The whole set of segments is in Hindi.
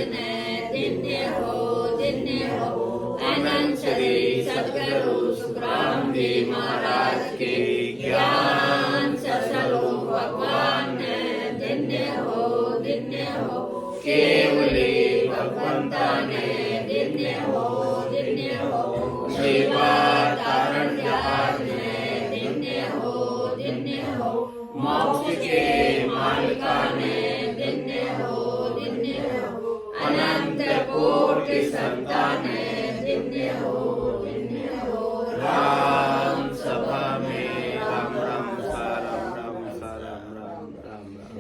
दिन्य हो। अनंत श्री सद्गुरु सुखराम जी महाराज के ज्ञान ससलो भगवान ने दिन्य हो। केवली भगवंता ने दिन्य हो। सेवा तारण ज्ञान ने दिन्य हो। मोक्ष के मालिका ने दिन्य हो। अनंत कोटि संतान दिन्य हो। राम सभा में राम राम सा राम राम सा राम राम राम राम।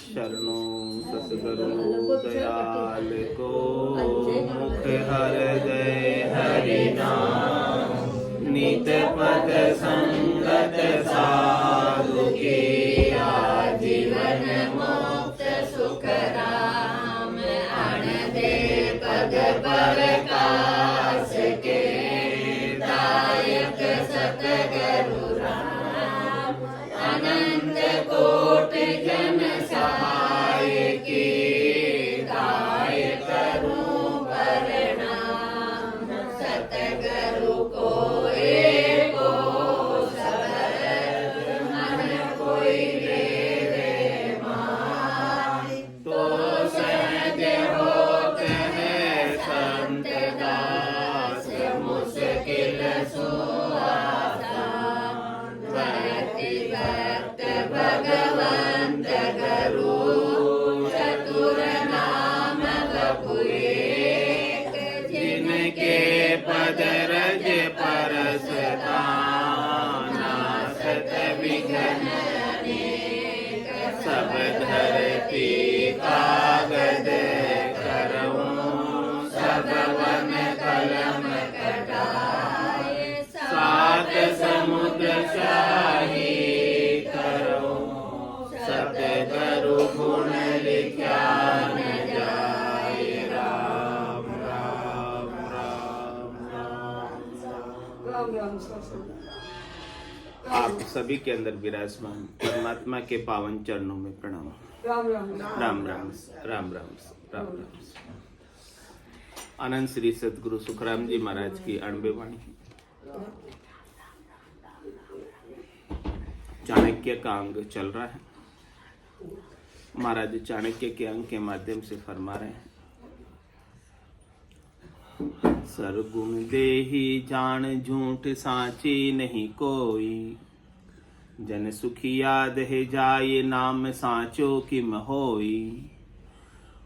शरणों सतगुरु दयाल को मुख हर जय हरि नाम। नित पद संगत साधु की आजीवन मुक्त सुख राम। अण दे पद प्रकाश के दायक सतगुरु राम। अनंत कोटि जन सहाय की गाय करूं प्रणाम। सतगुरु को एको सबर मन कोई लेवे माय। तो सहज होत है संत दास मुश्किल सुआसान। भक्ति भक्त भगवंत गुरु चतुर नाम बपु एक। जिनके पद रज परस नासत विघ्न अनेक। सब धरती कागज करऊं सब वन कलम कटाए। सात समुद्र शाही करूं सतगुरु गुण लिखा न जाए। राम राम राम राम। आप सभी के अंदर विराजमान परमात्मा के पावन चरणों में प्रणाम। राम राम राम राम राम राम। आनंद श्री सद्गुरु सुखराम जी महाराज की अणबे वाणी। चाणक्य का अंग चल रहा है। महाराज चाणक्य के अंग के माध्यम से फरमा रहे हैं। सरगुण देहि जान झूठ साची नहीं कोई। जन सुखी याद है जाए नाम साचो किम होई।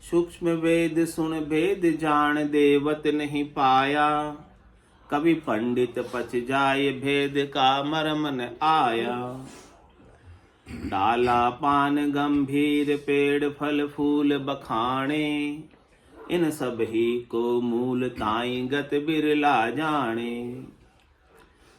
सूक्ष्म वेद सुन भेद जान देवत नहीं पाया। कभी पंडित पच जाए भेद का मर्म न आया। डाला पान गंभीर पेड़ फल फूल बखाने। इन सब ही को मूल ताई गत बिरला जाने।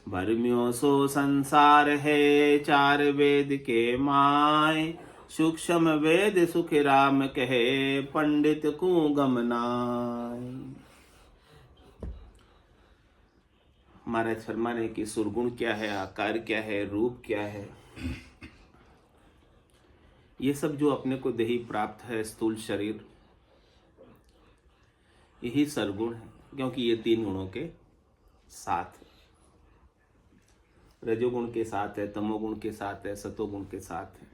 भरम्यो सो संसार है चार वेद के माय। सूक्ष्म वेद सुख राम कहे पंडित को गमनाय। महाराज फरमाने की सुरगुण क्या है, आकार क्या है, रूप क्या है, ये सब जो अपने को देही प्राप्त है स्थूल शरीर, यही सरगुण है। क्योंकि ये तीन गुणों के साथ, रजोगुण के साथ है, तमोगुण के साथ है, सतोगुण के साथ है।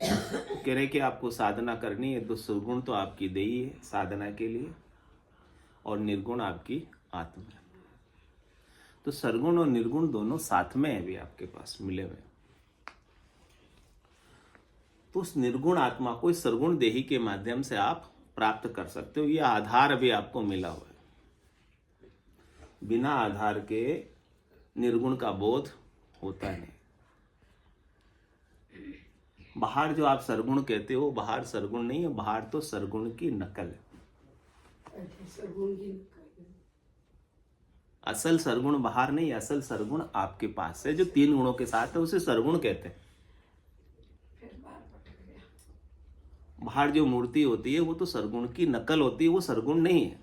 कह रहे कि आपको साधना करनी है तो सुरगुण तो आपकी देही है साधना के लिए, और निर्गुण आपकी आत्मा है। तो सरगुण और निर्गुण दोनों साथ में है भी आपके पास मिले हुए। तो उस निर्गुण आत्मा को इस सरगुण देही के माध्यम से आप प्राप्त कर सकते हो। यह आधार अभी आपको मिला हुआ है। बिना आधार के निर्गुण का बोध होता नहीं। बाहर जो आप सरगुण कहते हो, बाहर सरगुण नहीं है, बाहर तो सरगुण की नकल है। असल सरगुण बाहर नहीं, असल सरगुण आपके पास है। जो तीन गुणों के साथ है उसे सरगुण कहते हैं। बाहर जो मूर्ति होती है वो तो सरगुण की नकल होती है, वो सरगुण नहीं है।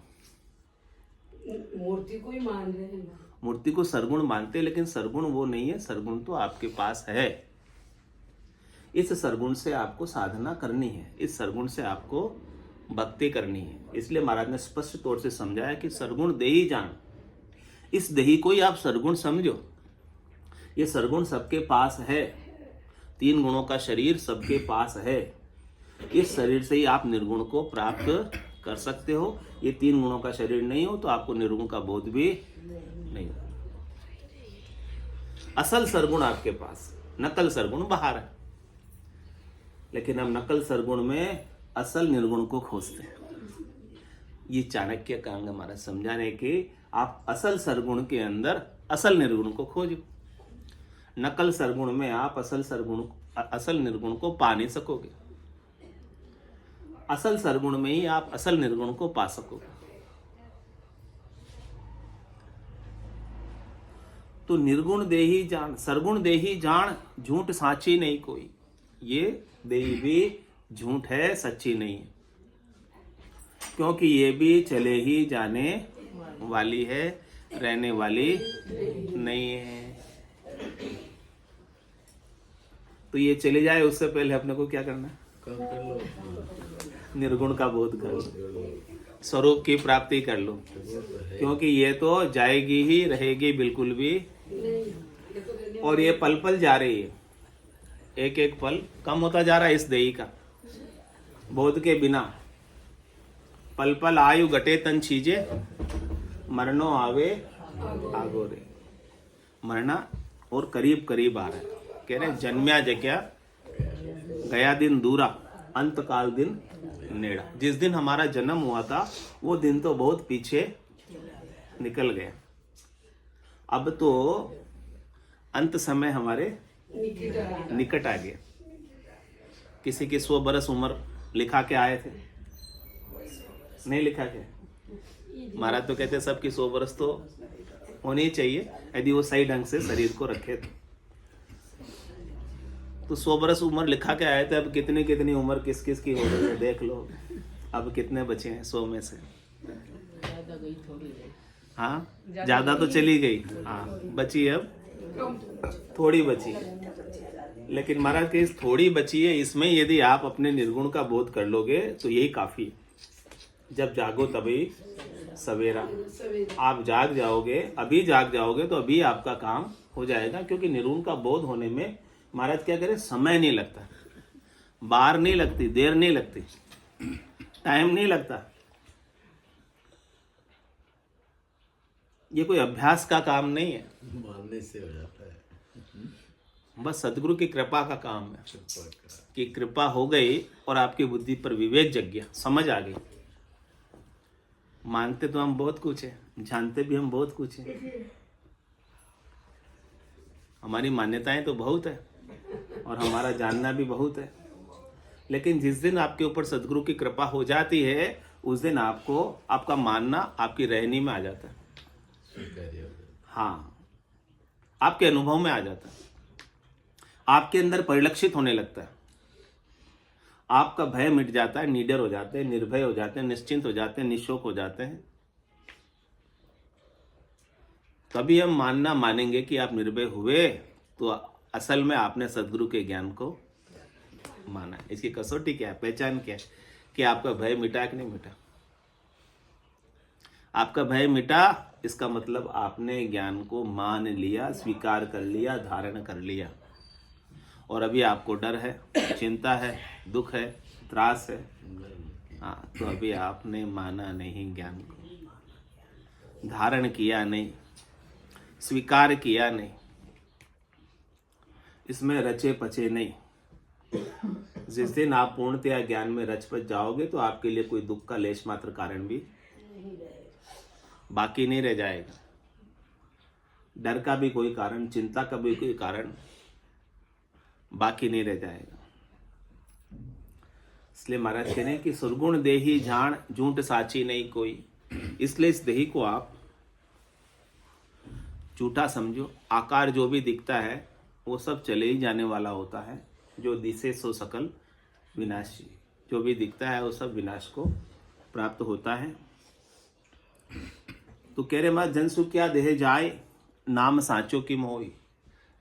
मूर्ति को ही मान रहे हैं, मूर्ति को सरगुण मानते हैं, लेकिन सरगुण वो नहीं है। सरगुण तो आपके पास है। इस सरगुण से आपको साधना करनी है, इस सरगुण से आपको भक्ति करनी है। इसलिए महाराज ने स्पष्ट तौर से समझाया कि सरगुण देही जान, इस देही को ही आप सरगुण समझो। ये सरगुण सबके पास है, 3 गुणों का शरीर सबके पास है। इस शरीर से ही आप निर्गुण को प्राप्त कर सकते हो। ये 3 गुणों का शरीर नहीं हो तो आपको निर्गुण का बोध भी नहीं हो। असल सरगुण आपके पास, नकल सरगुण बाहर है, लेकिन हम नकल सरगुण में असल निर्गुण को खोजते हैं। ये चाणक्य का अंग हमारा समझाने के, आप असल सरगुण के अंदर असल निर्गुण को खोजो। नकल सरगुण में आप असल निर्गुण को पा नहीं सकोगे। असल सरगुण में ही आप असल निर्गुण को पा सकोगे। तो निर्गुण देही जान, सरगुण देही जान, झूठ साची नहीं कोई। ये देही भी झूठ है, सच्ची नहीं है, क्योंकि ये भी चले ही जाने वाली है, रहने वाली नहीं है। तो ये चले जाए उससे पहले अपने को क्या करना है? निर्गुण का बोध कर लो, स्वरूप की प्राप्ति कर लो, क्योंकि ये तो जाएगी ही, रहेगी बिल्कुल भी, और ये पल पल जा रही है। एक एक पल कम होता जा रहा है इस देही का बोध के बिना। पल पल आयु घटे तन छीजे, मरनो आवे आगोरे। मरना और करीब करीब आ रहा है। कह रहे जन्म्या जग्या गया दिन दूरा, अंत काल दिन नेड़ा। जिस दिन हमारा जन्म हुआ था वो दिन तो बहुत पीछे निकल गया। अब तो अंत समय हमारे निकट आ गया। किसी की 100 बरस उम्र लिखा के आए थे, नहीं लिखा के। महाराज तो कहते सबकी 100 बरस तो होनी ही चाहिए यदि वो सही ढंग से शरीर को रखे तो 100 बरस उम्र लिखा के आए थे। अब कितनी कितनी उम्र किस किस की हो गई है देख लो। अब कितने बचे हैं 100 में से? हाँ, ज्यादा तो चली गई। हाँ, बची अब थोड़ी बची है। लेकिन महाराज के इस थोड़ी बची है, इसमें यदि आप अपने निर्गुण का बोध कर लोगे तो यही काफी है। जब जागो तभी सवेरा। आप जाग जाओगे, अभी जाग जाओगे तो अभी आपका काम हो जाएगा, क्योंकि निर्गुण का बोध होने में महाराज क्या करें, समय नहीं लगता, बार नहीं लगती, देर नहीं लगती, टाइम नहीं लगता। ये कोई अभ्यास का काम नहीं है, मानने से हो जाता है। बस सदगुरु की कृपा का काम है कि कृपा हो गई और आपकी बुद्धि पर विवेक जग गया, समझ आ गई। मानते तो हम बहुत कुछ है, जानते भी हम बहुत कुछ है, हमारी मान्यताएं तो बहुत है और हमारा जानना भी बहुत है। लेकिन जिस दिन आपके ऊपर सदगुरु की कृपा हो जाती है उस दिन आपको आपका मानना आपकी रहनी में आ जाता है। हाँ, आपके अनुभव में आ जाता है, आपके अंदर परिलक्षित होने लगता है। आपका भय मिट जाता है, निडर हो जाते हैं, निर्भय हो जाते हैं, निश्चिंत हो जाते हैं, निशोक हो जाते हैं। तभी हम मानेंगे कि आप निर्भय हुए तो असल में आपने सदगुरु के ज्ञान को माना। इसकी कसौटी क्या है, पहचान क्या है कि आपका भय मिटा कि नहीं मिटा। आपका भय मिटा, इसका मतलब आपने ज्ञान को मान लिया, स्वीकार कर लिया, धारण कर लिया। और अभी आपको डर है, चिंता है, दुख है, त्रास है। हाँ, तो अभी आपने माना नहीं, ज्ञान को धारण किया नहीं, स्वीकार किया नहीं, इसमें रचे पचे नहीं। जिस दिन आप पूर्णतया ज्ञान में रच पच जाओगे तो आपके लिए कोई दुख का लेश मात्र कारण भी बाकी नहीं रह जाएगा। डर का भी कोई कारण, चिंता का भी कोई कारण बाकी नहीं रह जाएगा। इसलिए महाराज कह रहे हैं कि सुरगुण देही जान, झूठ साची नहीं कोई। इसलिए इस देही को आप झूठा समझो। आकार जो भी दिखता है वो सब चले ही जाने वाला होता है। जो दिसे सो सकल विनाशी, जो भी दिखता है वो सब विनाश को प्राप्त होता है। तो कह रहे महाराज जन सुख क्या देह जाए, नाम साचो की मोही।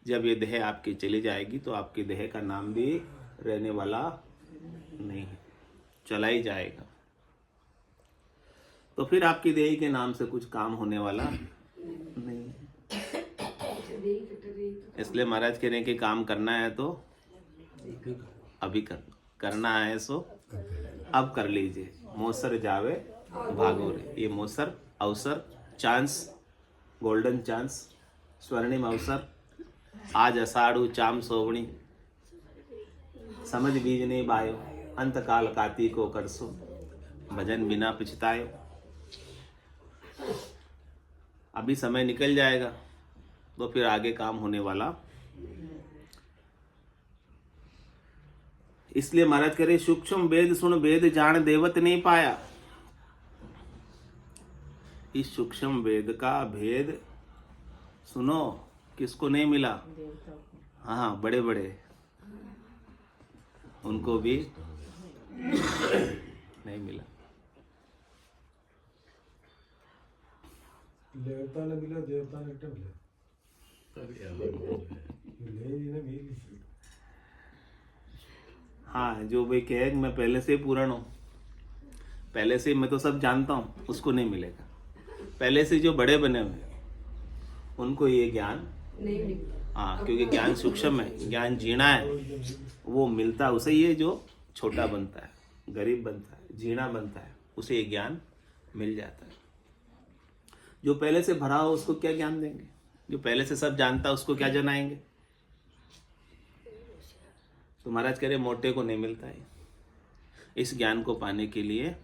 जब ये देह आपकी चली जाएगी तो आपकी देह का नाम भी रहने वाला नहीं है, चला ही जाएगा। तो फिर आपकी देही के नाम से कुछ काम होने वाला नहीं है। इसलिए महाराज कह रहे हैं कि काम करना है तो अभी करना है सो अब कर लीजिए। मौसर जावे भागो रे। ये मौसर, अवसर, चांस, गोल्डन चांस, स्वर्णिम अवसर। आज अषाढ़ु चाम सोवणी, समझ बीज नहीं बायो, अंत काल काती को करसो, भजन बिना पछतायो। अभी समय निकल जाएगा तो फिर आगे काम होने वाला। इसलिए महाराज कह रहे सूक्ष्म वेद सुन वेद जान देवत नहीं पाया। इस सूक्ष्म वेद का भेद सुनो, किसको नहीं मिला? हाँ, बड़े बड़े, उनको भी नहीं मिला। देवता ने मिला, देवता ने क्या मिला? अभी अलग हो गया। हाँ, जो भाई कहे मैं पहले से ही पूर्ण हूँ, पहले से मैं तो सब जानता हूँ, उसको नहीं मिलेगा। पहले से जो बड़े बने हुए उनको ये ज्ञान नहीं मिलेगा। हाँ, क्योंकि ज्ञान सूक्ष्म है, ज्ञान जीना है, वो मिलता उसे ही है जो छोटा बनता है, गरीब बनता है, जीना बनता है, उसे ये ज्ञान मिल जाता है। जो पहले से भरा हो उसको क्या ज्ञान देंगे? जो पहले से सब जानता है उसको क्या जनाएंगे? तो महाराज कह रहे मोटे को नहीं मिलता है। इस ज्ञान को पाने के लिए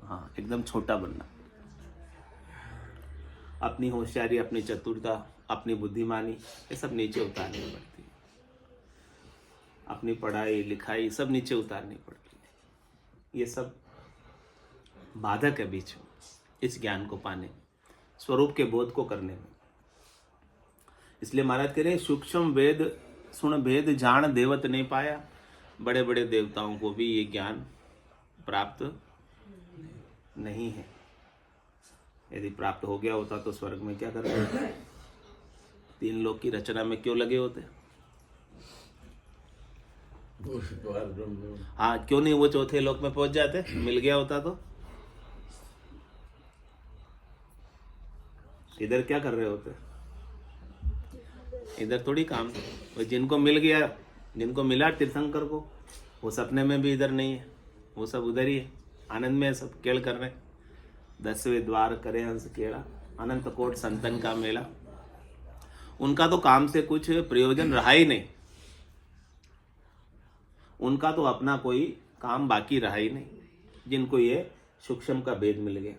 हाँ, एकदम छोटा बनना। अपनी होशियारी, अपनी चतुरता, अपनी बुद्धिमानी, ये सब नीचे उतारनी पड़ती है। अपनी पढ़ाई लिखाई सब नीचे उतारनी पड़ती है। ये सब बाधक है बीच में इस ज्ञान को पाने, स्वरूप के बोध को करने में। इसलिए महाराज कह रहे हैं सूक्ष्म वेद सुन भेद जान देवत नहीं पाया। बड़े बड़े देवताओं को भी ये ज्ञान प्राप्त नहीं है। यदि प्राप्त हो गया होता तो स्वर्ग में क्या करते? तीन लोक की रचना में क्यों लगे होते? हाँ, क्यों नहीं वो चौथे लोक में पहुंच जाते? मिल गया होता तो। इधर क्या कर रहे होते? इधर थोड़ी काम। जिनको मिल गया, जिनको मिला तीर्थंकर को, वो सपने में भी इधर नहीं है, वो सब उधर ही है, आनंद में सब केल कर रहे हैं। 10वें द्वार करे हंस केड़ा, अनंत कोट संतन का मेला। उनका तो काम से कुछ प्रयोजन रहा ही नहीं, उनका तो अपना कोई काम बाकी रहा ही नहीं। जिनको ये सूक्ष्म का भेद मिल गया,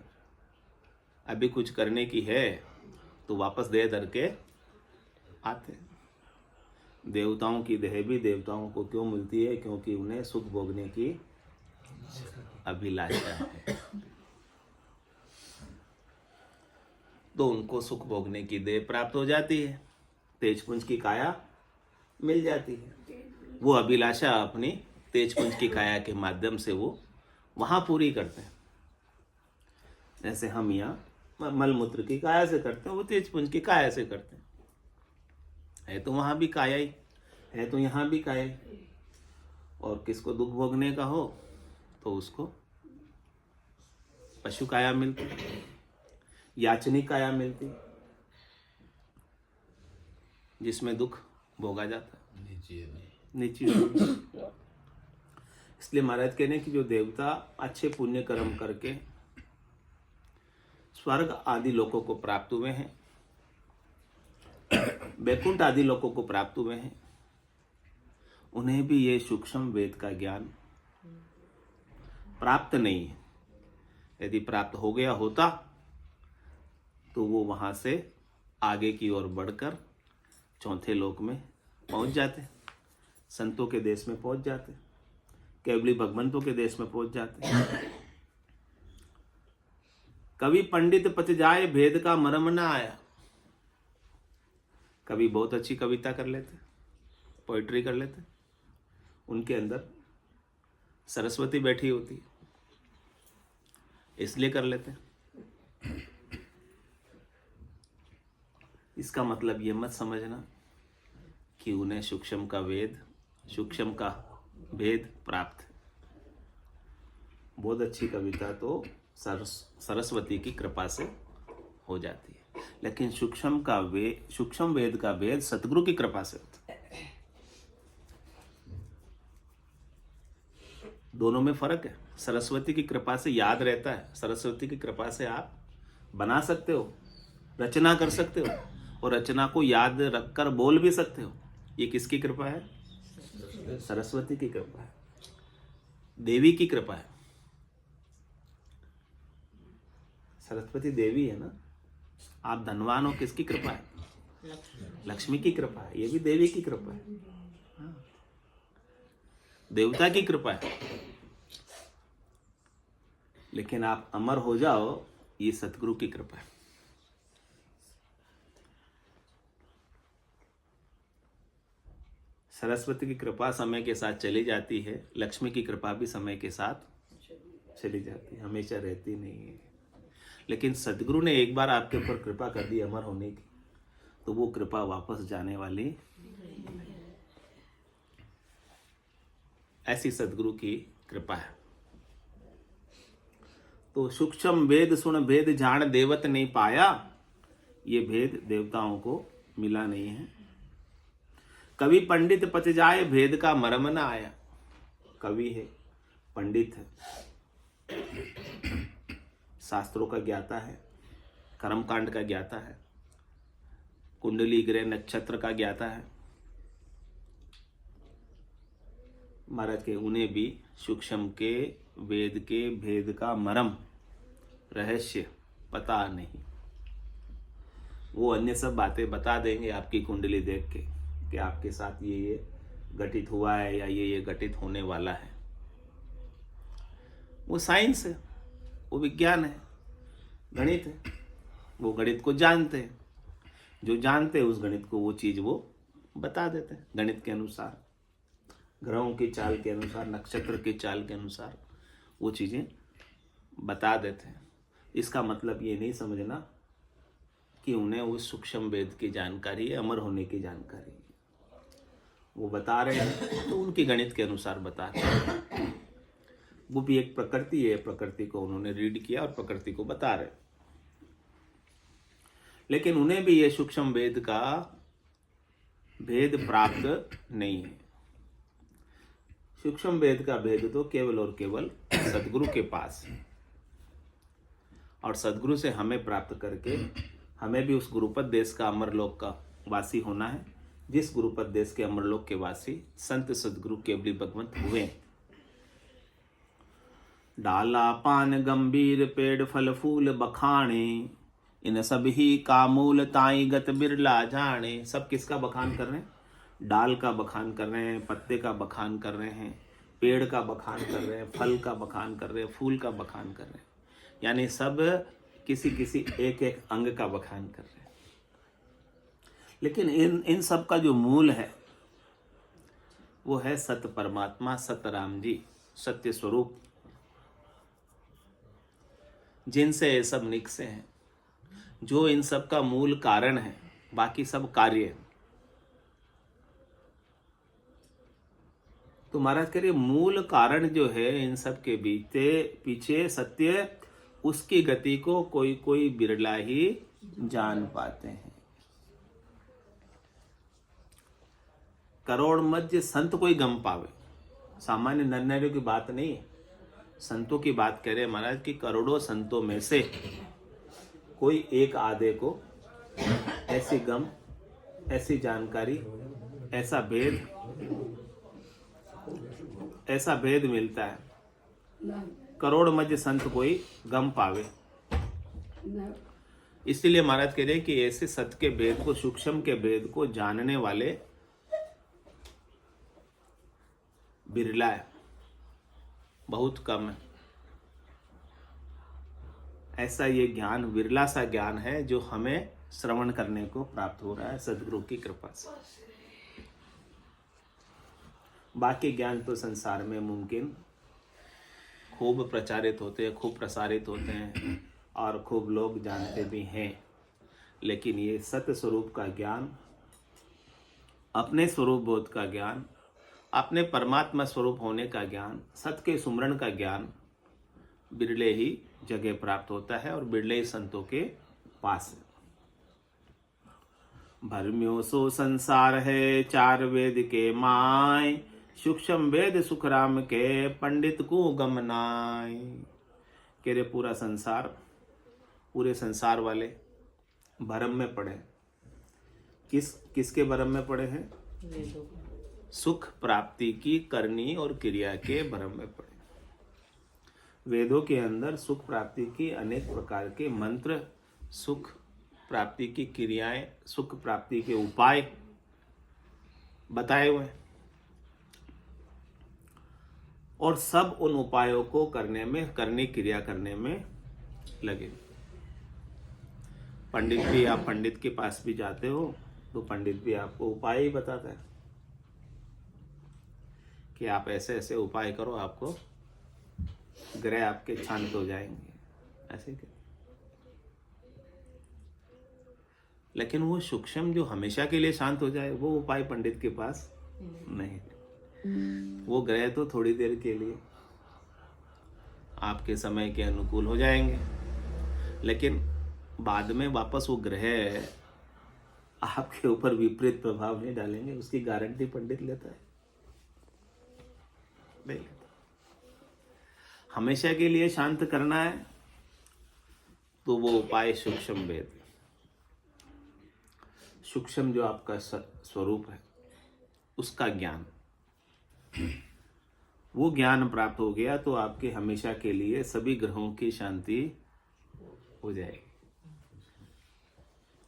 अभी कुछ करने की है तो वापस दे धर के आते। देवताओं की देह भी देवताओं को क्यों मिलती है? क्योंकि उन्हें सुख भोगने की अभिलाषा है, तो उनको सुख भोगने की देह प्राप्त हो जाती है, तेजपुंज की काया मिल जाती है। वो अभिलाषा अपनी तेजपुंज की काया के माध्यम से वो वहां पूरी करते हैं। जैसे हम यहाँ मलमूत्र की काया से करते हैं, वो तेजपुंज की काया से करते हैं। है तो वहां भी काया ही है, तो यहाँ भी काया ही। और किसको दुख भोगने का हो तो उसको पशु काया मिलती, याचनिक काया मिलती, जिसमें दुख भोगा जाता नीचे। इसलिए महाराज कहने की जो देवता अच्छे पुण्य कर्म करके स्वर्ग आदि लोकों को प्राप्त हुए हैं, वैकुंठ आदि लोकों को प्राप्त हुए हैं, उन्हें भी ये सूक्ष्म वेद का ज्ञान प्राप्त नहीं है। यदि प्राप्त हो गया होता तो वो वहां से आगे की ओर बढ़कर चौथे लोक में पहुंच जाते, संतों के देश में पहुंच जाते, केवली भगवंतों के देश में पहुंच जाते। कभी पंडित पच जाए भेद का मर्म न आया। कभी बहुत अच्छी कविता कर लेते, पोइट्री कर लेते, उनके अंदर सरस्वती बैठी होती, इसलिए कर लेते। इसका मतलब ये मत समझना कि उन्हें सूक्ष्म का वेद सूक्ष्म का भेद प्राप्त। बहुत अच्छी कविता तो सरस्वती की कृपा से हो जाती है, लेकिन सूक्ष्म वेद का भेद सतगुरु की कृपा से होता है। दोनों में फर्क है। सरस्वती की कृपा से याद रहता है, सरस्वती की कृपा से आप बना सकते हो, रचना कर सकते हो, और रचना को याद रखकर बोल भी सकते हो। ये किसकी कृपा है? सरस्वती की कृपा है, देवी की कृपा है। सरस्वती देवी है ना। आप धनवान हो, किसकी कृपा है? लक्ष्मी की कृपा है। ये भी देवी की कृपा है, हाँ। देवता की कृपा है। लेकिन आप अमर हो जाओ, ये सतगुरु की कृपा है। सरस्वती की कृपा समय के साथ चली जाती है, लक्ष्मी की कृपा भी समय के साथ चली जाती है, हमेशा रहती नहीं है। लेकिन सदगुरु ने एक बार आपके ऊपर कृपा कर दी अमर होने की, तो वो कृपा वापस जाने वाली। ऐसी सदगुरु की कृपा है। तो सूक्ष्म वेद सुन भेद जान देवत नहीं पाया, ये भेद देवताओं को मिला नहीं है। कवि पंडित पच जाए भेद का मर्म न आया। कवि है, पंडित है, शास्त्रों का ज्ञाता है, कर्मकांड का ज्ञाता है, कुंडली ग्रह नक्षत्र का ज्ञाता है। महाराज के उन्हें भी सूक्ष्म के वेद के भेद का मर्म रहस्य पता नहीं। वो अन्य सब बातें बता देंगे आपकी कुंडली देख के कि आपके साथ ये घटित हुआ है या ये घटित होने वाला है। वो साइंस है, वो विज्ञान है, गणित है। वो गणित को जानते हैं, जो जानते हैं उस गणित को वो चीज वो बता देते हैं गणित के अनुसार, ग्रहों की चाल के अनुसार, नक्षत्र की चाल के अनुसार वो चीजें बता देते हैं। इसका मतलब ये नहीं समझना कि उन्हें उस सूक्ष्म वेद की जानकारी है, अमर होने की जानकारी है। वो बता रहे हैं तो उनकी गणित के अनुसार बता रहे हैं। वो भी एक प्रकृति है, प्रकृति को उन्होंने रीड किया और प्रकृति को बता रहे। लेकिन उन्हें भी ये सूक्ष्म वेद का भेद प्राप्त नहीं है। सूक्ष्म वेद का भेद तो केवल और केवल सदगुरु के पास है, और सदगुरु से हमें प्राप्त करके हमें भी उस गुरुपद देश का अमरलोक का वासी होना है, जिस गुरुपद देश के अमरलोक के वासी संत सदगुरु केवली भगवंत हुए। डाला पान गंभीर पेड़ फल फूल बखाने, इन सब ही का मूल ताई गत बिरला जाने। सब किसका बखान कर रहे हैं? डाल का बखान कर रहे हैं, पत्ते का बखान कर रहे हैं, पेड़ का बखान कर रहे हैं, फल का बखान कर रहे हैं, फूल का बखान कर रहे हैं। यानी सब किसी किसी एक एक अंग का बखान कर रहे हैं। लेकिन इन सब का जो मूल है वो है सत्य परमात्मा, सत्य राम जी, सत्य स्वरूप, जिनसे ये सब निकसे हैं, जो इन सब का मूल कारण है। बाकी सब कार्य है। तो महाराज कह रहे मूल कारण जो है इन सब के पीछे सत्य, उसकी गति को कोई कोई बिरला ही जान पाते हैं। करोड़ मध्य संत कोई गम पावे, सामान्य नर की बात नहीं है। संतों की बात कह रहे हैं महाराज कि करोड़ों संतों में से कोई एक आधे को ऐसी गम, ऐसी जानकारी, ऐसा भेद मिलता है। करोड़ मध्य संत कोई गम पावे। इसलिए महाराज कह रहे हैं कि ऐसे सत्य के भेद को, सूक्ष्म के भेद को जानने वाले बिरला है, बहुत कम है। ऐसा ये ज्ञान, विरला सा ज्ञान है जो हमें श्रवण करने को प्राप्त हो रहा है सदगुरु की कृपा से। बाकी ज्ञान तो संसार में मुमकिन खूब प्रचारित होते हैं, खूब प्रसारित होते हैं और खूब लोग जानते भी हैं। लेकिन ये सत्य स्वरूप का ज्ञान, अपने स्वरूप बोध का ज्ञान, अपने परमात्मा स्वरूप होने का ज्ञान, सत्य के सुमरण का ज्ञान बिरले ही जगह प्राप्त होता है और बिरले ही संतों के पास है। भरम्यो सो संसार है चार वेद के माय, सूक्ष्म वेद सुखराम के पंडित को गमनाय। कह रहे पूरा संसार, पूरे संसार वाले भरम में पड़े। किसके भरम में पड़े हैं? सुख प्राप्ति की करनी और क्रिया के भरम में पड़े। वेदों के अंदर सुख प्राप्ति की अनेक प्रकार के मंत्र, सुख प्राप्ति की क्रियाएं, सुख प्राप्ति के उपाय बताए हुए हैं और सब उन उपायों को करने में, क्रिया करने में लगे। पंडित भी, आप पंडित के पास भी जाते हो तो पंडित भी आपको उपाय ही बताता है कि आप ऐसे ऐसे उपाय करो, आपको ग्रह आपके शांत हो जाएंगे, ऐसे क्या। लेकिन वो सूक्ष्म जो हमेशा के लिए शांत हो जाए, वो उपाय पंडित के पास नहीं। वो ग्रह तो थोड़ी देर के लिए आपके समय के अनुकूल हो जाएंगे, लेकिन बाद में वापस वो ग्रह आपके ऊपर विपरीत प्रभाव नहीं डालेंगे, उसकी गारंटी पंडित लेता है? नहीं लेता। हमेशा के लिए शांत करना है तो वो उपाय सूक्ष्म वेद, सूक्ष्म जो आपका स्वरूप है उसका ज्ञान, वो ज्ञान प्राप्त हो गया तो आपके हमेशा के लिए सभी ग्रहों की शांति हो जाएगी।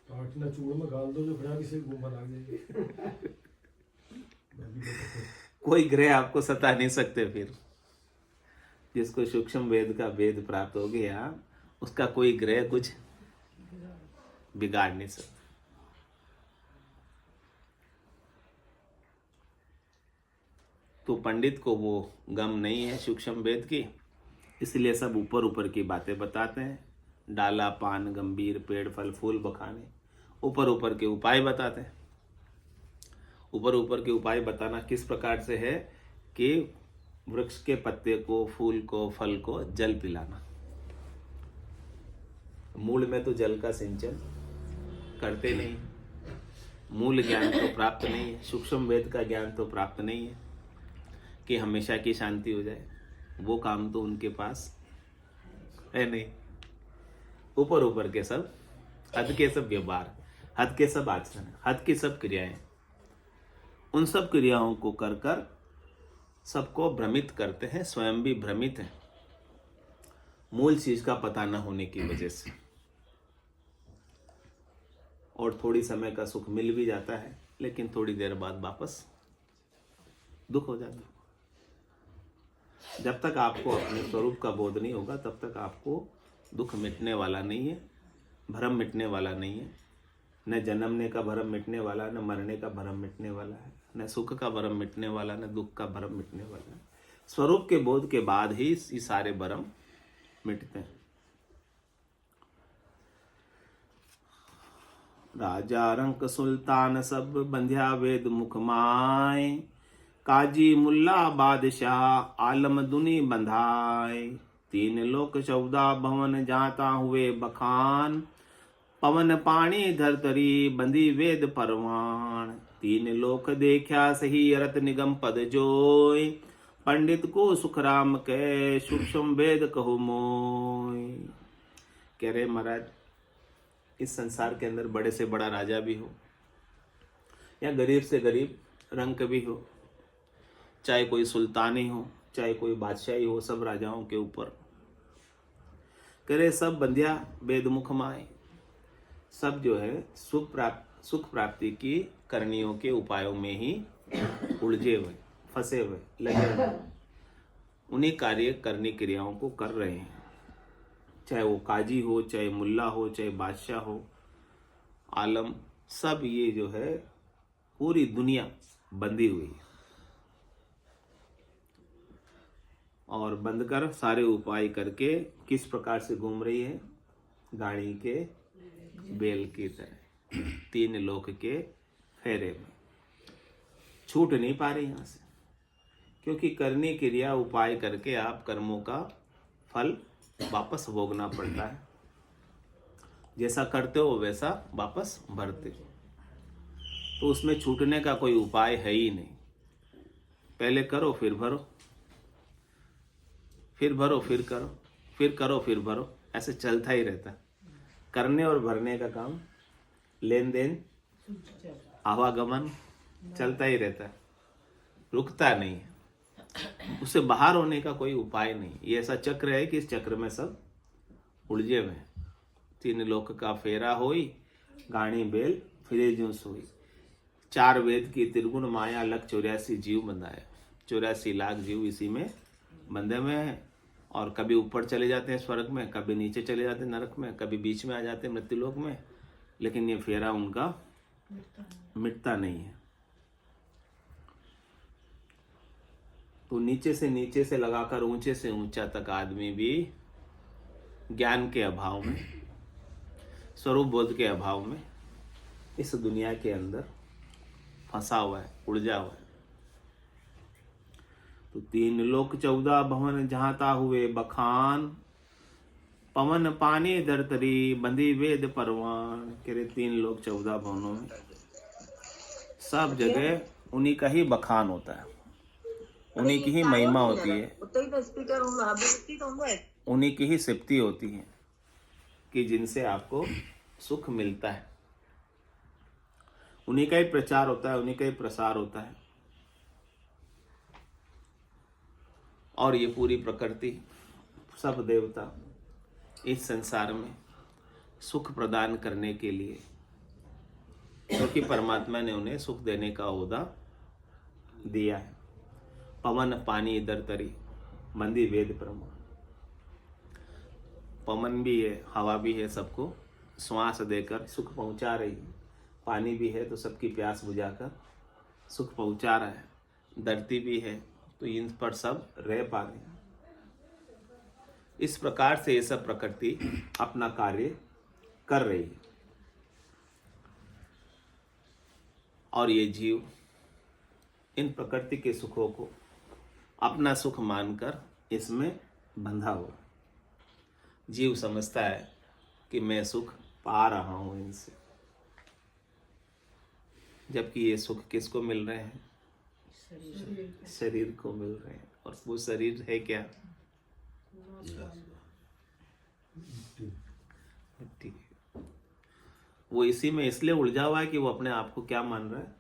काटना चूड़ में गाल दो जो खड़ा से गुम्बद आ जाएगी। कोई ग्रह आपको सता नहीं सकते। फिर जिसको सूक्ष्म वेद का वेद प्राप्त हो गया, उसका कोई ग्रह कुछ बिगाड़ नहीं सकता। तो पंडित को वो गम नहीं है सूक्ष्म वेद की, इसलिए सब ऊपर ऊपर की बातें बताते हैं। डाला पान गंभीर, पेड़ फल फूल बखाने, ऊपर ऊपर के उपाय बताते हैं। ऊपर ऊपर के उपाय बताना किस प्रकार से है कि वृक्ष के पत्ते को, फूल को, फल को जल पिलाना। मूल में तो जल का सिंचन करते नहीं, मूल ज्ञान तो प्राप्त नहीं है, सूक्ष्म वेद का ज्ञान तो प्राप्त नहीं है कि हमेशा की शांति हो जाए। वो काम तो उनके पास है नहीं। ऊपर ऊपर के सब, हद के सब व्यवहार, हद के सब आचरण, हद की सब क्रियाएं, उन सब क्रियाओं को कर कर सबको भ्रमित करते हैं, स्वयं भी भ्रमित है मूल चीज का पता न होने की वजह से। और थोड़ी समय का सुख मिल भी जाता है, लेकिन थोड़ी देर बाद वापस दुख हो जाता है। जब तक आपको अपने स्वरूप का बोध नहीं होगा, तब तक आपको दुख मिटने वाला नहीं है, भ्रम मिटने वाला नहीं है। न जन्मने का भ्रम मिटने वाला, न मरने का भ्रम मिटने वाला है, न सुख का भ्रम मिटने वाला, न दुख का भ्रम मिटने वाला है। स्वरूप के बोध के बाद ही ये सारे भ्रम मिटते हैं। राजा रंक सुल्तान सब बंध्या वेद मुख माय, काजी मुल्ला बादशाह आलम दुनी बंधाए। 3 लोक 14 भवन जाता हुए बखान, पवन पानी धरतरी बंधी वेद परवान। 3 लोक देखा सही रत निगम पद जोय, पंडित को सुखराम के सूक्ष्म वेद कहो मोय। कह रहे महाराज, इस संसार के अंदर बड़े से बड़ा राजा भी हो या गरीब से गरीब रंक भी हो, चाहे कोई सुल्तान ही हो, चाहे कोई बादशाही हो, सब राजाओं के ऊपर करे सब बंध्या वेद मुख माए। सब जो है सुख प्राप्ति की करणियों के उपायों में ही उलझे हुए, फंसे हुए, लगे हुए, उन्हीं कार्य करनी क्रियाओं को कर रहे हैं। चाहे वो काजी हो, चाहे मुल्ला हो, चाहे बादशाह हो, आलम, सब ये जो है पूरी दुनिया बंधी हुई है। और बंद कर सारे उपाय करके किस प्रकार से घूम रही है? गाड़ी के बेल की तरह 3 लोक के फेरे में, छूट नहीं पा रही यहां से। क्योंकि करनी क्रिया उपाय करके आप कर्मों का फल वापस भोगना पड़ता है। जैसा करते हो वैसा वापस भरते हो, तो उसमें छूटने का कोई उपाय है ही नहीं। पहले करो फिर भरो, फिर भरो फिर करो, फिर करो फिर भरो, ऐसे चलता ही रहता है। करने और भरने का काम, लेन देन आवागमन चलता ही रहता है, रुकता नहीं है। उससे बाहर होने का कोई उपाय नहीं। ये ऐसा चक्र है कि इस चक्र में सब उलझे हुए हैं। 3 लोक का फेरा होई, गाणी बेल फिरे ज्यों सोई। 4 वेद की त्रिगुण माया, लख 84 जीव बंधाए। 84 लाख जीव इसी में बंधे हुए हैं, और कभी ऊपर चले जाते हैं स्वर्ग में, कभी नीचे चले जाते हैं नरक में, कभी बीच में आ जाते हैं मृत्युलोक में। लेकिन ये फेरा उनका मिटता नहीं है। तो नीचे से लगाकर ऊंचे से ऊंचा तक आदमी भी ज्ञान के अभाव में, स्वरूप बोध के अभाव में इस दुनिया के अंदर फंसा हुआ है, उलझा हुआ है। तो 3 लोक 14 भवन जहाता हुए बखान, पवन पानी धरतरी बंधी वेद परवान। कह रहे 3 लोक 14 भवनों में सब जगह उन्हीं का ही बखान होता है, उन्हीं की ही महिमा होती है, उन्हीं की ही सिप्ती होती है कि जिनसे आपको सुख मिलता है। उन्हीं का ही प्रचार होता है, उन्हीं का ही प्रसार होता है। और ये पूरी प्रकृति, सब देवता इस संसार में सुख प्रदान करने के लिए, क्योंकि परमात्मा ने उन्हें सुख देने का ओहदा दिया है। पवन पानी इधर तरी मंदी वेद प्रमाण। पवन भी है, हवा भी है, सबको श्वास देकर सुख पहुंचा रही है। पानी भी है तो सबकी प्यास बुझाकर सुख पहुंचा रहा है। धरती भी है तो इन पर सब रह पा रहे हैं। इस प्रकार से ये सब प्रकृति अपना कार्य कर रही है, और ये जीव इन प्रकृति के सुखों को अपना सुख मानकर इसमें बंधा हुआ। जीव समझता है कि मैं सुख पा रहा हूं इनसे, जबकि ये सुख किसको मिल रहे हैं? शरीर को मिल रहे हैं। और वो शरीर है क्या? मिट्टी। वो इसी में इसलिए उलझा हुआ है कि वो अपने आप को क्या मान रहा है?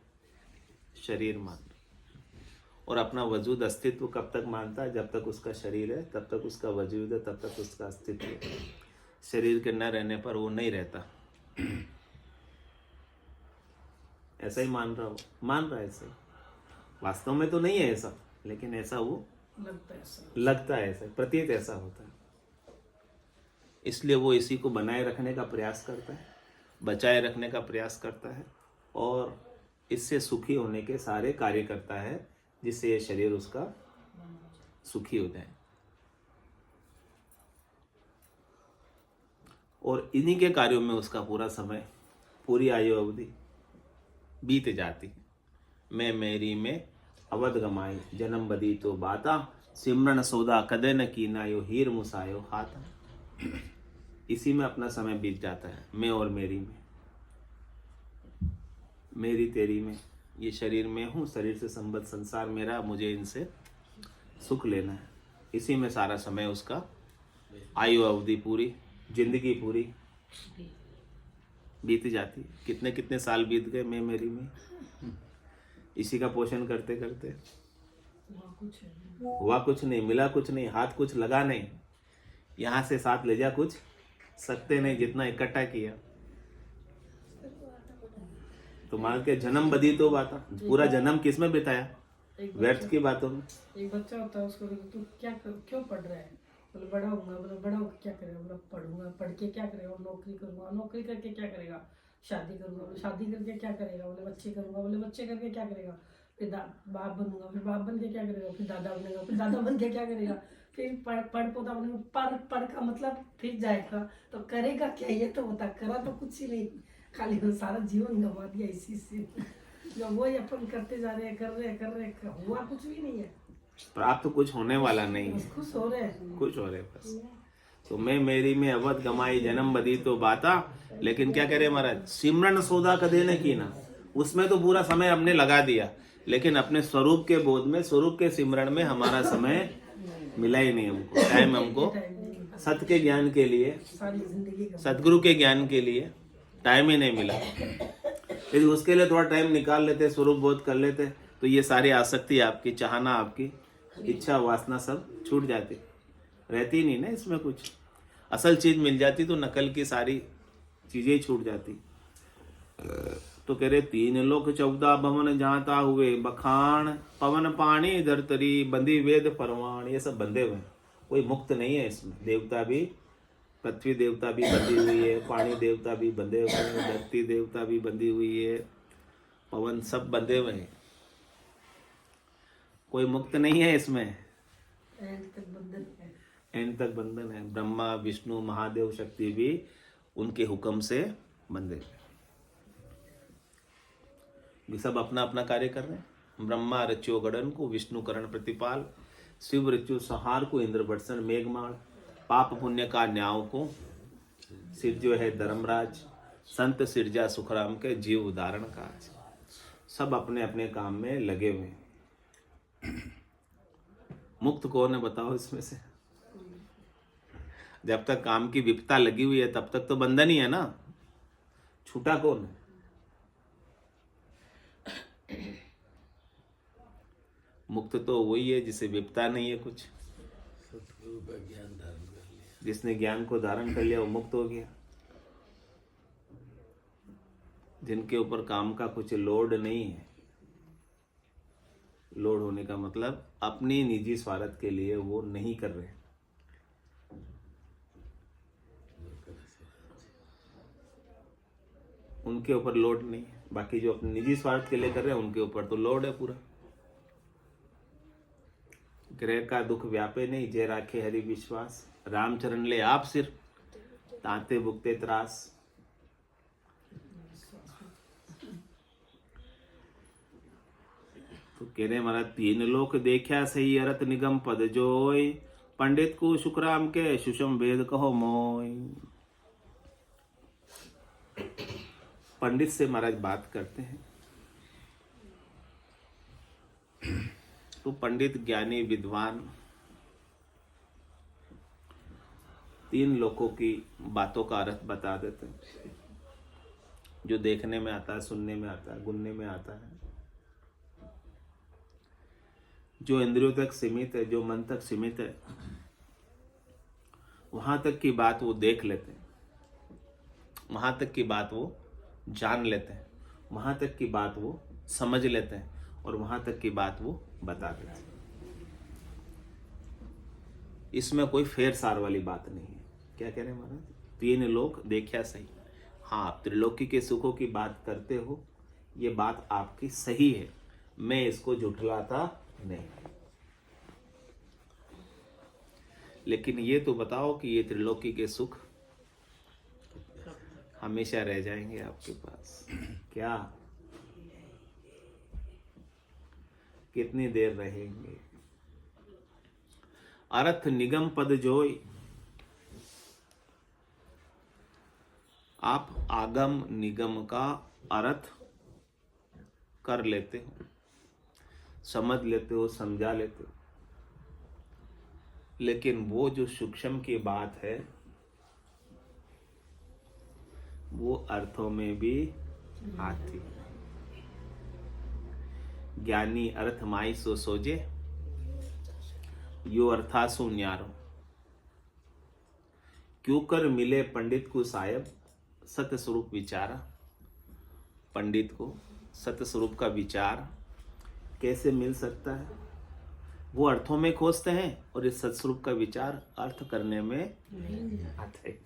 शरीर मान रहा है। और अपना वजूद अस्तित्व कब तक मानता है? जब तक उसका शरीर है तब तक उसका वजूद है, तब तक उसका अस्तित्व है। शरीर के न रहने पर वो नहीं रहता। ऐसा ही मान रहा है ऐसा। वास्तव में तो नहीं है ऐसा, लेकिन ऐसा वो लगता है ऐसा, प्रतीत ऐसा होता है। इसलिए वो इसी को बनाए रखने का प्रयास करता है, बचाए रखने का प्रयास करता है, और इससे सुखी होने के सारे कार्य करता है, जिससे ये शरीर उसका सुखी हो जाए। और इन्हीं के कार्यों में उसका पूरा समय, पूरी आयु अवधि बीत जाती है। मैं मेरी में अवध गमाई, जन्म बदी तो बाता, सिमरन सौदा कदे न कीना, यो हीर मुसायो हाथा। इसी में अपना समय बीत जाता है, मैं और मेरी में, मेरी तेरी में। ये शरीर में हूँ, शरीर से संबद्ध संसार मेरा, मुझे इनसे सुख लेना है। इसी में सारा समय उसका, आयु अवधि पूरी, जिंदगी पूरी बीत जाती है। कितने कितने साल बीत गए मैं मेरी में, इसी का पोषण करते करते। हुआ कुछ नहीं, मिला कुछ नहीं, हाथ कुछ लगा नहीं, यहाँ से साथ ले जा कुछ सकते नहीं, जितना इकट्ठा किया। तो मान के जन्म बदी तो बात, पूरा जन्म किस में बिताया? व्यर्थ की बातों में। एक बच्चा होता है, उसको तू क्यों पढ़ रहा है? बोले बड़ा होऊंगा। बोले बड़ा होकर क्या करेगा? बोला पढ़ूंगा। पढ़ के क्या करेगा? नौकरी करूंगा। नौकरी करके क्या करेगा? शादी करूंगा। बोले शादी करके क्या करेगा? बोले बच्चे करूंगा। बोले बच्चे करके क्या करेगा? फिर बाप बनूंगा। फिर बाप बन के क्या करेगा? फिर दादा बनेगा। फिर दादा बन के क्या करेगा? फिर पढ़ पोता बनेगा। पढ़ का मतलब फिर जाएगा तो करेगा क्या? ये तो बता। करा तो कुछ ही नहीं, खाली सारा जीवन गंवा दिया इसी से। जो वही अपन करते जा रहे हैं, कर रहे, हुआ कुछ भी नहीं है। प्राप्त कुछ होने वाला नहीं है, खुश हो रहे हैं। कुछ हो रहे बस। तो मैं मेरी में अवध गमाई जन्म बदी तो बाता, लेकिन क्या करे महाराज, सिमरन सौदा कदे ने की ना, उसमें तो पूरा समय हमने लगा दिया, लेकिन अपने स्वरूप के बोध में, स्वरूप के सिमरन में हमारा समय मिला ही नहीं हमको, टाइम हमको सत्य के ज्ञान के लिए, सारी जिंदगी का सदगुरु के ज्ञान के लिए टाइम ही नहीं मिला। यदि उसके लिए थोड़ा टाइम निकाल लेते, स्वरूप बोध कर लेते, तो ये सारी आसक्ति आपकी, चाहना आपकी, इच्छा वासना सब छूट जाती, रहती नहीं ना इसमें कुछ। असल चीज मिल जाती तो नकल की सारी चीजें ही छूट जाती। तो कह रहे 3 लोक 14 भवन जाता हुए, बखान पवन पानी धरतरी, बंदी वेद परवान, ये सब बंधे हुए हैं, कोई मुक्त नहीं है इसमें। देवता भी, पृथ्वी देवता भी बंधी हुई है, पानी देवता भी बंधे हुए हैं, धरती देवता भी बंधी हुई है, पवन सब बंधे हुए हैं, कोई मुक्त नहीं है इसमें, एंड तक बंधन है। एंड तक बंधन है। ब्रह्मा विष्णु महादेव शक्ति भी उनके हुक्म से बंधे हुए, भी सब अपना अपना कार्य कर रहे हैं। ब्रह्मा रच्यो गड़न को, विष्णु करण प्रतिपाल, शिव रच्यो संहार को, इंद्र बटसन मेघमाल, पाप पुण्य का न्याव को, सिरजो है धर्मराज, संत सिरजा सुखराम के, जीव उदाहरण काज। सब अपने अपने काम में लगे हुए हैं। मुक्त कौन है बताओ इसमें से? जब तक काम की विपता लगी हुई है तब तक तो बंधन ही है ना, छूटा कौन है? मुक्त तो वही है जिसे विपता नहीं है कुछ, सतगुरु का ज्ञान धारण कर लिया। जिसने ज्ञान को धारण कर लिया वो मुक्त हो गया। जिनके ऊपर काम का कुछ लोड नहीं है, लोड होने का मतलब अपनी निजी स्वार्थ के लिए वो नहीं कर रहे, उनके ऊपर लोड नहीं है। बाकी जो अपने निजी स्वार्थ के लिए कर रहे हैं उनके ऊपर तो लोड है पूरा। ग्रह का दुख व्यापे नहीं, जय राखे हरि विश्वास, रामचरण ले आप सिर, तांते भुगते त्रास। तो कह रहे महाराज 3 लोक देखा सही, अरत निगम पद जोय, पंडित को शुक्राम के, सुषम वेद कहो मोय। पंडित से महाराज बात करते हैं तो पंडित ज्ञानी विद्वान 3 लोकों की बातों का अर्थ बता देते हैं, जो देखने में आता है, सुनने में आता है, गुनने में आता है, जो इंद्रियों तक सीमित है, जो मन तक सीमित है, वहां तक की बात वो देख लेते हैं, वहां तक की बात वो जान लेते हैं, वहां तक की बात वो समझ लेते हैं, और वहां तक की बात वो बता देते हैं। इसमें कोई फेर सार वाली बात नहीं है। क्या कह रहे हैं महाराज? 3 लोक देखा सही। हाँ, आप त्रिलोकी के सुखों की बात करते हो, ये बात आपकी सही है, मैं इसको झुठलाता नहीं, लेकिन ये तो बताओ कि ये त्रिलोकी के सुख हमेशा रह जाएंगे आपके पास क्या? कितनी देर रहेंगे? अर्थ निगम पद जोय, आप आगम निगम का अर्थ कर लेते हो, समझ लेते हो, समझा लेते हो, लेकिन वो जो सूक्ष्म की बात है वो अर्थों में भी आती है। ज्ञानी अर्थ माई सो सोजे, यो अर्थासु न्यारो, क्यों कर मिले पंडित को सायब, सत्य स्वरूप विचारा। पंडित को सत्य स्वरूप का विचार कैसे मिल सकता है? वो अर्थों में खोजते हैं और इस सत्स्वरूप का विचार अर्थ करने में आते हैं।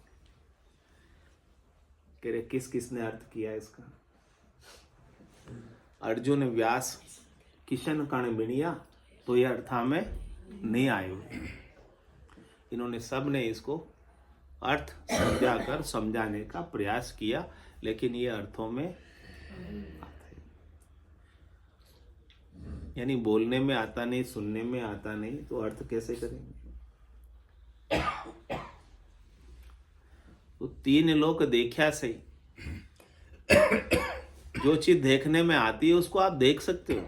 कह रहे किस किसने अर्थ किया इसका? अर्जुन, व्यास, किशन, कर्ण, बिणिया, तो ये अर्था में नहीं आए हुए। इन्होंने सब ने इसको अर्थ समझाकर समझाने का प्रयास किया, लेकिन ये अर्थों में आते हैं। यानी बोलने में आता नहीं, सुनने में आता नहीं, तो अर्थ कैसे करेंगे? तो 3 लोक देखा सही। जो चीज देखने में आती है उसको आप देख सकते हो।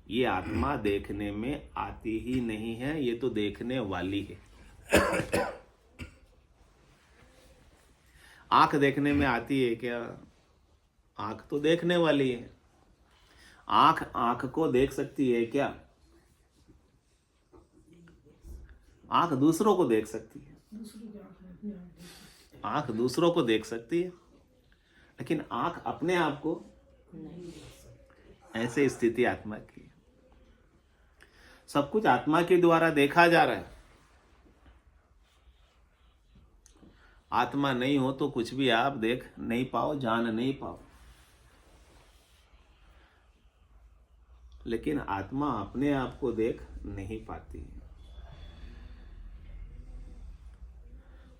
ये आत्मा देखने में आती ही नहीं है, ये तो देखने वाली है। आंख देखने में आती है क्या? आंख तो देखने वाली है। आंख आंख को देख सकती है क्या? आंख दूसरों को देख सकती है। दूसरों की आंख में अपनी आंख देखी। आंख दूसरों को देख सकती है, लेकिन आंख अपने आप को ऐसे स्थिति आत्मा की है। सब कुछ आत्मा के द्वारा देखा जा रहा है। आत्मा नहीं हो तो कुछ भी आप देख नहीं पाओ, जान नहीं पाओ। लेकिन आत्मा अपने आप को देख नहीं पाती है।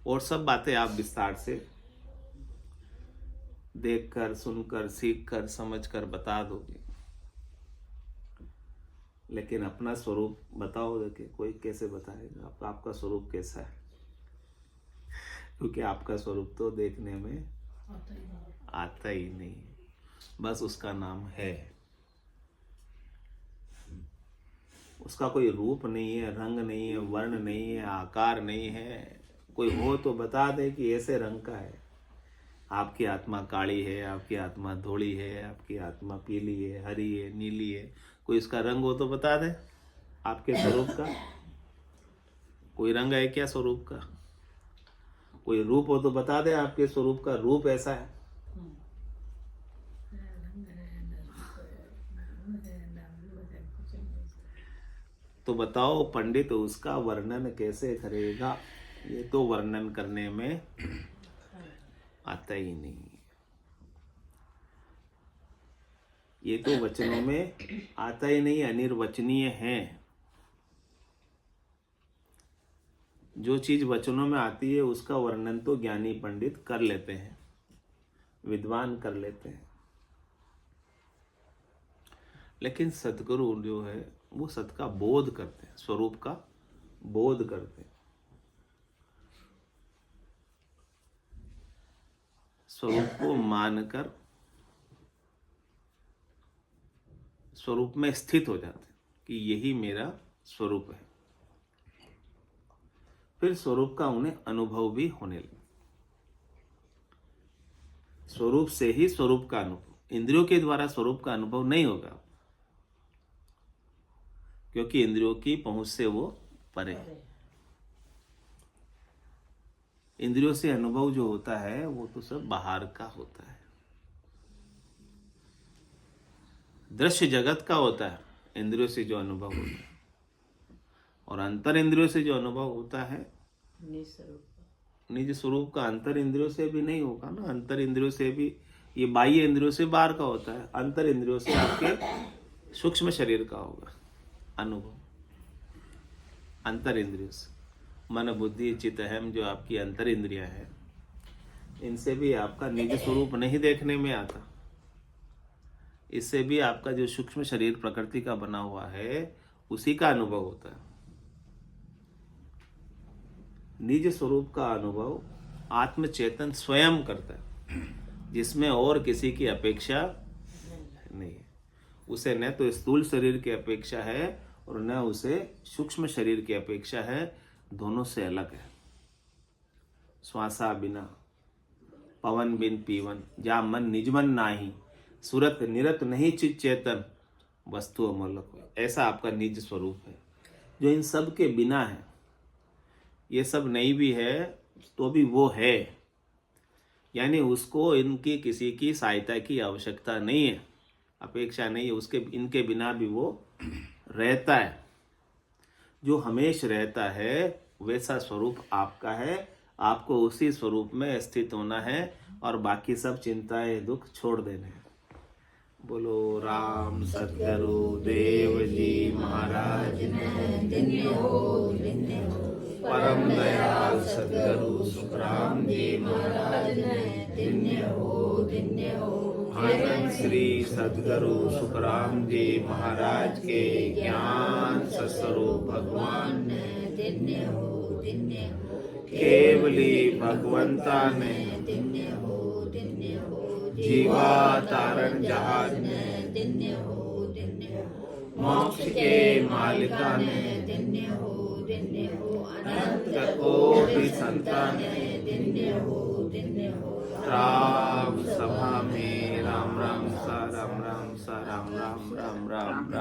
और सब बातें आप विस्तार से देखकर, सुनकर, सीखकर, समझकर बता दोगे, लेकिन अपना स्वरूप बताओ देखिए, कोई कैसे बताएगा आपका स्वरूप कैसा है? क्योंकि आपका स्वरूप तो देखने में आता ही नहीं है। बस उसका नाम है, उसका कोई रूप नहीं है, रंग नहीं है, वर्ण नहीं है, आकार नहीं है। कोई हो तो बता दे कि ऐसे रंग का है। आपकी आत्मा काली है, आपकी आत्मा धोली है, आपकी आत्मा पीली है, हरी है, नीली है। कोई इसका रंग हो तो बता दे आपके स्वरूप का। कोई रंग है क्या स्वरूप का? कोई रूप हो तो बता दे आपके स्वरूप का रूप ऐसा है। तो बताओ पंडित उसका वर्णन कैसे करेगा? ये तो वर्णन करने में आता ही नहीं। ये तो वचनों में आता ही नहीं, अनिर्वचनीय है। जो चीज वचनों में आती है उसका वर्णन तो ज्ञानी पंडित कर लेते हैं, विद्वान कर लेते हैं। लेकिन सद्गुरु जो है वो सत का बोध करते हैं, स्वरूप का बोध करते हैं, स्वरूप को मानकर स्वरूप में स्थित हो जाते हैं कि यही मेरा स्वरूप है। फिर स्वरूप का उन्हें अनुभव भी होने लगे। स्वरूप से ही स्वरूप का अनुभव, इंद्रियों के द्वारा स्वरूप का अनुभव नहीं होगा, क्योंकि इंद्रियों की पहुंच से वो परे है। इंद्रियों से अनुभव जो होता है वो तो सब बाहर का होता है, दृश्य जगत का होता है इंद्रियों से जो अनुभव होता है। और अंतर इंद्रियों से जो अनुभव होता है निज स्वरूप का अंतर इंद्रियों से भी नहीं होगा ना। अंतर इंद्रियों से भी, ये बाह्य इंद्रियों से बाहर का होता है, अंतर इंद्रियों से आपके सूक्ष्म शरीर का होगा अनुभव। अंतर इंद्रियों से मन, बुद्धि, चित्त, अहम जो आपकी अंतर इंद्रियां है, इनसे भी आपका निज स्वरूप नहीं देखने में आता। इससे भी आपका जो सूक्ष्म शरीर प्रकृति का बना हुआ है उसी का अनुभव होता है। निज स्वरूप का अनुभव आत्म चेतन स्वयं करता है, जिसमें और किसी की अपेक्षा नहीं है। उसे न तो स्थूल शरीर की अपेक्षा है और न उसे सूक्ष्म शरीर की अपेक्षा है, दोनों से अलग है। श्वासा बिना पवन बिन पीवन, जा मन निजमन नाही, सुरत निरत नहीं चित चेतन, वस्तु अमोलक हो। ऐसा आपका निज स्वरूप है जो इन सब के बिना है। ये सब नहीं भी है तो भी वो है, यानी उसको इनकी किसी की सहायता की आवश्यकता नहीं है, अपेक्षा नहीं है उसके, इनके बिना भी वो रहता है। जो हमेशा रहता है वैसा स्वरूप आपका है। आपको उसी स्वरूप में स्थित होना है और बाकी सब चिंताएं दुख छोड़ देने हैं। बोलो राम सद्गुरु देव जी महाराज परम दयाल सद्गुरु सुखराम जी महाराज आनंद श्री सद्गुरु सुखराम जी महाराज के ज्ञान सस्वरूप भगवान ने केवली भगवंता ने जीवा तारण जहाज ने मोक्ष के मालिका ने अनंत कोटि संतान ने